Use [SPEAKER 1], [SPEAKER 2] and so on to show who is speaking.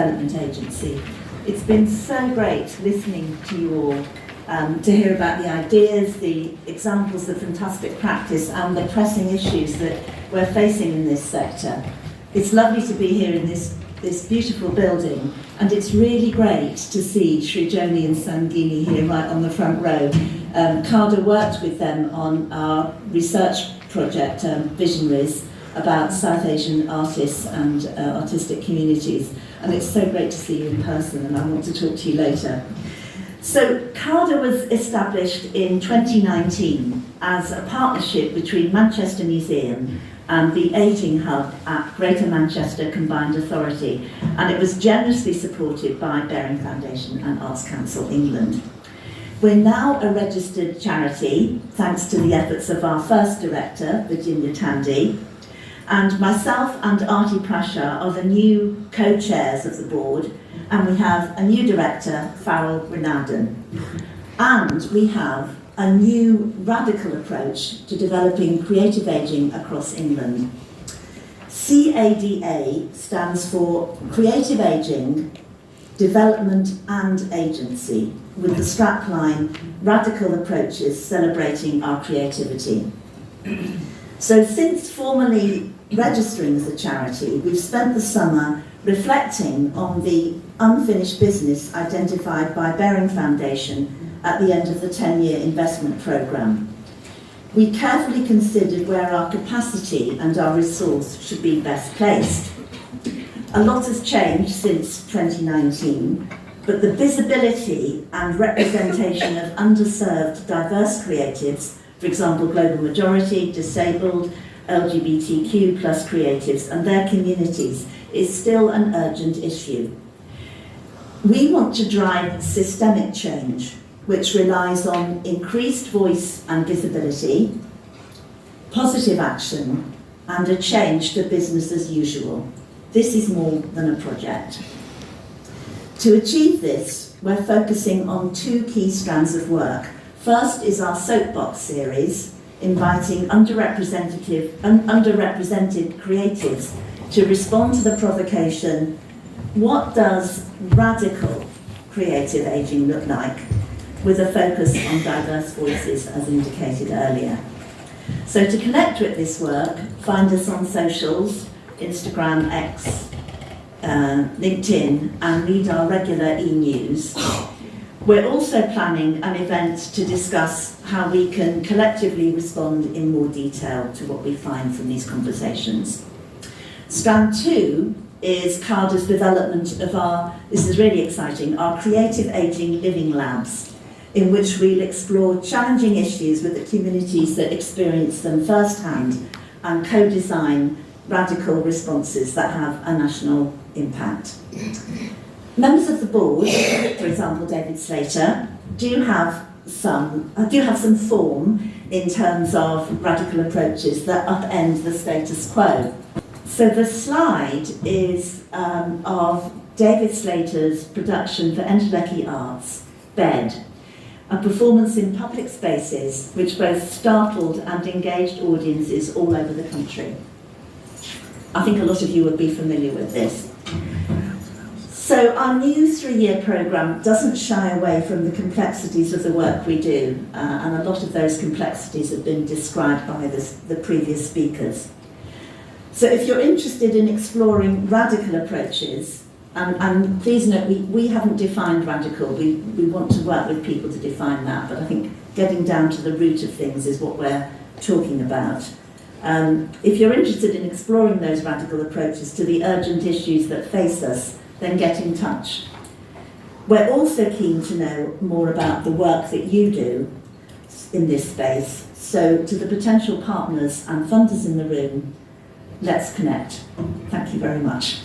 [SPEAKER 1] development agency. It's been so great listening to you all, to hear about the ideas, the examples of fantastic practice and the pressing issues that we're facing in this sector. It's lovely to be here in this beautiful building, and it's really great to see Srijoni and Sangini here right on the front row. CADA worked with them on our research project, Visionaries, about South Asian artists and artistic communities, and it's so great to see you in person, and I want to talk to you later. So CADA was established in 2019 as a partnership between Manchester Museum and the Ageing Hub at Greater Manchester Combined Authority, and it was generously supported by Baring Foundation and Arts Council England. We're now a registered charity, thanks to the efforts of our first director, Virginia Tandy, and myself and Arti Prasha are the new co-chairs of the board, and we have a new director, Farrell Rinalden. And we have a new radical approach to developing creative ageing across England. CADA stands for Creative Ageing, Development and Agency, with the strapline, Radical Approaches Celebrating Our Creativity. So since formally registering as a charity, we've spent the summer reflecting on the unfinished business identified by Baring Foundation at the end of the 10-year investment programme. We carefully considered where our capacity and our resource should be best placed. A lot has changed since 2019, but the visibility and representation of underserved, diverse creatives, for example, global majority, disabled, LGBTQ plus creatives and their communities, is still an urgent issue. We want to drive systemic change, which relies on increased voice and visibility, positive action, and a change to business as usual. This is more than a project. To achieve this, we're focusing on two key strands of work. First is our Soapbox series, inviting underrepresented creatives to respond to the provocation, what does radical creative ageing look like, with a focus on diverse voices, as indicated earlier. So to connect with this work, find us on socials, Instagram, X, LinkedIn, and read our regular e-news. We're also planning an event to discuss how we can collectively respond in more detail to what we find from these conversations. Strand 2 is CADA's development of this is really exciting, our Creative Ageing Living Labs, in which we'll explore challenging issues with the communities that experience them firsthand and co-design radical responses that have a national impact. Members of the board, for example David Slater, do have some form in terms of radical approaches that upend the status quo. So the slide is of David Slater's production for Enteleki Arts, Bed, a performance in public spaces which both startled and engaged audiences all over the country. I think a lot of you would be familiar with this. So our new 3-year programme doesn't shy away from the complexities of the work we do, and a lot of those complexities have been described by the previous speakers. So if you're interested in exploring radical approaches, and please note, we haven't defined radical, we want to work with people to define that, but I think getting down to the root of things is what we're talking about. If you're interested in exploring those radical approaches to the urgent issues that face us, then get in touch. We're also keen to know more about the work that you do in this space, so to the potential partners and funders in the room, let's connect. Thank you very much.